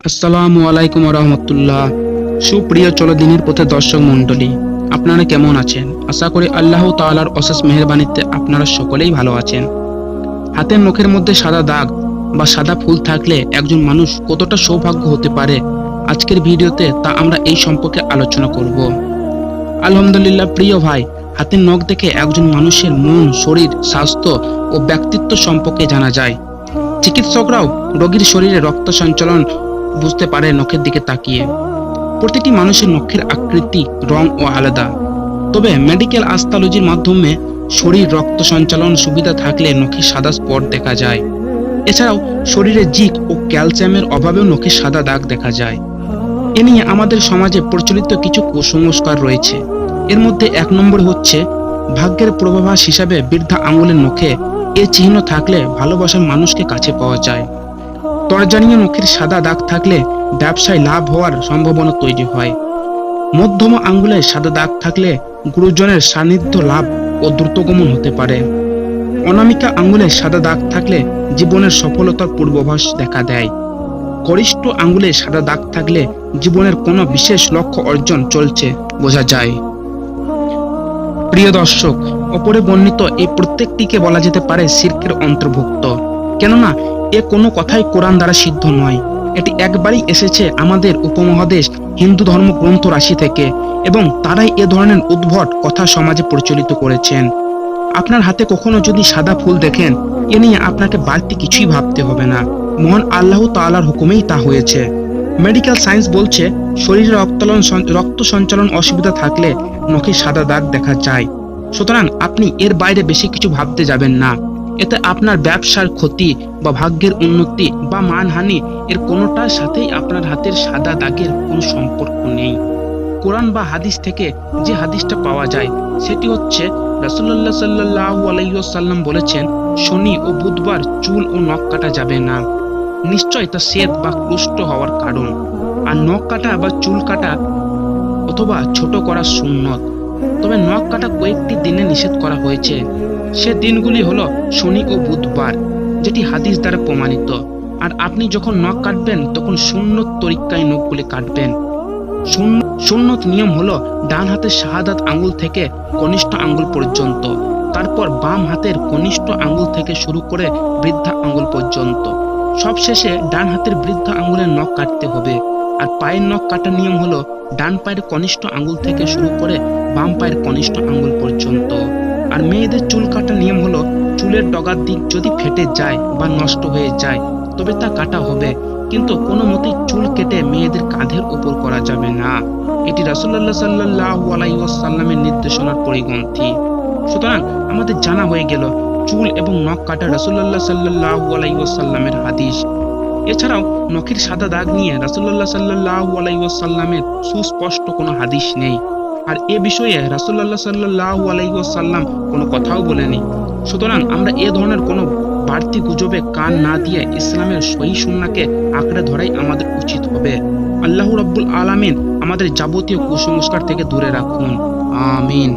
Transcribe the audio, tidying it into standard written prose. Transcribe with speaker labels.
Speaker 1: আসসালামু আলাইকুম রহমতুল্লাহ। সুপ্রিয় চলদিনের পথে দর্শক মণ্ডলী, আপনারা কেমন আছেন? আশা করি আল্লাহ তাআলার অশেষ মেহেরবানিতে আপনারা সকলেই ভালো আছেন। হাতের নখের মধ্যে সাদা দাগ বা সাদা ফুল থাকলে একজন মানুষ কতটা সৌভাগ্য হতে পারে, আজকের ভিডিওতে তা আমরা এই সম্পর্কে আলোচনা করব। আলহামদুলিল্লাহ প্রিয় ভাই, হাতের নখ দেখে একজন মানুষের মন, শরীর, স্বাস্থ্য ও ব্যক্তিত্ব সম্পর্কে জানা যায়। চিকিৎসকরাও রোগীর শরীরে রক্ত সঞ্চালন বুঝতে পারে নখের দিকে তাকিয়ে। প্রতিটি মানুষের নখের আকৃতি, রং ও আলাদা। তবে মেডিকেল অ্যাস্ট্রোলজির মাধ্যমে শরীর রক্ত সঞ্চালন সুবিধা থাকলে নখে সাদা স্পট দেখা যায়। এছাড়াও শরীরে জিঙ্ক ও ক্যালসিয়ামের অভাবেও নখে সাদা দাগ দেখা যায়। এ নিয়ে আমাদের সমাজে প্রচলিত কিছু কুসংস্কার রয়েছে। এর মধ্যে 1 নম্বর হচ্ছে ভাগ্যের পূর্বাভাস হিসাবে বৃদ্ধা আঙুলের নখে এ চিহ্ন থাকলে ভালোবাসার মানুষকে কাছে পাওয়া যায়। তর্জনীয় নখের সাদা দাগ থাকলে ব্যবসায় লাভ হওয়ার সম্ভাবনা তৈরি হয়। মধ্যম আঙ্গুলে সাদা দাগ থাকলে গুরুজনের সান্নিধ্য লাভ ও দ্রুতগমন হতে পারে। অনামিকা আঙ্গুলে সাদা দাগ থাকলে জীবনের সফলতার পূর্বাভাস দেখা দেয়। কনিষ্ঠ আঙ্গুলে সাদা দাগ থাকলে জীবনের কোনো বিশেষ লক্ষ্য অর্জন চলছে বোঝা যায়। প্রিয় দর্শক, ওপরে বর্ণিত এই প্রত্যেকটিকে বলা যেতে পারে শিরকের অন্তর্ভুক্ত। কেননা এ কোনো কথাই কোরআন দ্বারা সিদ্ধ নয়। এটি একবারই এসেছে আমাদের উপমহাদেশ হিন্দু ধর্মগ্রন্থ রাশি থেকে, এবং তারাই এ ধরনের উদ্ভট কথা সমাজে প্রচলিত করেছেন। আপনার হাতে কখনো যদি সাদা ফুল দেখেন, এ নিয়ে আপনাকে বাড়তি কিছুই ভাবতে হবে না। মহান আল্লাহ তাআলার হুকুমেই তা হয়েছে। মেডিকেল সায়েন্স বলছে শরীরে রক্ত সঞ্চালন অসুবিধা থাকলে নখে সাদা দাগ দেখা যায়। সুতরাং আপনি এর বাইরে বেশি কিছু ভাবতে যাবেন না। এতে আপনার ব্যবসার ক্ষতি বা ভাগ্যের উন্নতি বা মানহানি এর কোনোটার সাথেই আপনার হাতের সাদা দাগের কোনো সম্পর্ক নেই। কোরআন বা হাদিস থেকে যে হাদিসটা পাওয়া যায় সেটি হচ্ছে রাসূলুল্লাহ সাল্লাল্লাহু আলাইহি ওয়াসাল্লাম বলেছেন, শনি ও বুধবার চুল ও নখ কাটা যাবে না। নিশ্চয় তা শ্বেত বা কুষ্ঠ হওয়ার কারণ। আর নখ কাটা বা চুল কাটা অথবা ছোট করা সুন্নত। তবে নখ কাটা কয়েকটি দিনে নিষেধ করা হয়েছে। সে দিনগুলি হলো শনি ও বুধবার, যেটি হাদিস দ্বারা প্রমাণিত। আর আপনি যখন নখ কাটবেন তখন সুন্নত তরিকায় নখগুলি কাটবেন। সুন্নত নিয়ম হলো ডান হাতের শাহাদাত আঙ্গুল থেকে কনিষ্ঠ আঙ্গুল পর্যন্ত, তারপর বাম হাতের কনিষ্ঠ আঙ্গুল থেকে শুরু করে বৃদ্ধা আঙ্গুল পর্যন্ত, সবশেষে ডান হাতের বৃদ্ধা আঙ্গুলের নখ কাটতে হবে। আর পায়ের নখ কাটার নিয়ম হলো ডান পায়ের কনিষ্ঠ আঙ্গুল থেকে শুরু করে বাম পায়ের কনিষ্ঠ আঙ্গুল পর্যন্ত। আর মেয়েদের চুল কাটার নিয়ম হলো চুলের ডগার দিক যদি ফেটে যায় বা নষ্ট হয়ে যায় তবে তা কাটা হবে, কিন্তু কোনো মতেই চুল কেটে মেয়েদের কাঁধের উপর করা যাবে না। এটি রাসূলুল্লাহ সাল্লাল্লাহু আলাইহি ওয়াসাল্লামের নির্দেশনার পরিপন্থী। সুতরাং আমাদের জানা হয়ে গেল চুল এবং নখ কাটা রাসূলুল্লাহ সাল্লাল্লাহু আলাইহি ওয়াসাল্লামের হাদিস। এছাড়াও নখের সাদা দাগ নিয়ে রাসূলুল্লাহ সাল্লাল্লাহু আলাইহি ওয়াসাল্লামের সুস্পষ্ট কোনো হাদিস নেই। আর এ বিষয়ে রাসূলুল্লাহ সাল্লাল্লাহু আলাইহি ওয়াসাল্লাম কোনো কথাও বলেনি। সুতরাং আমরা এ ধরনের কোনো বাড়তি গুজবে কান না দিয়ে ইসলামের সহিহ সুন্নাহকে আঁকড়ে ধরাই আমাদের উচিত হবে। আল্লাহ রাব্বুল আলামিন আমাদের যাবতীয় কুসংস্কার থেকে দূরে রাখুন। আমিন।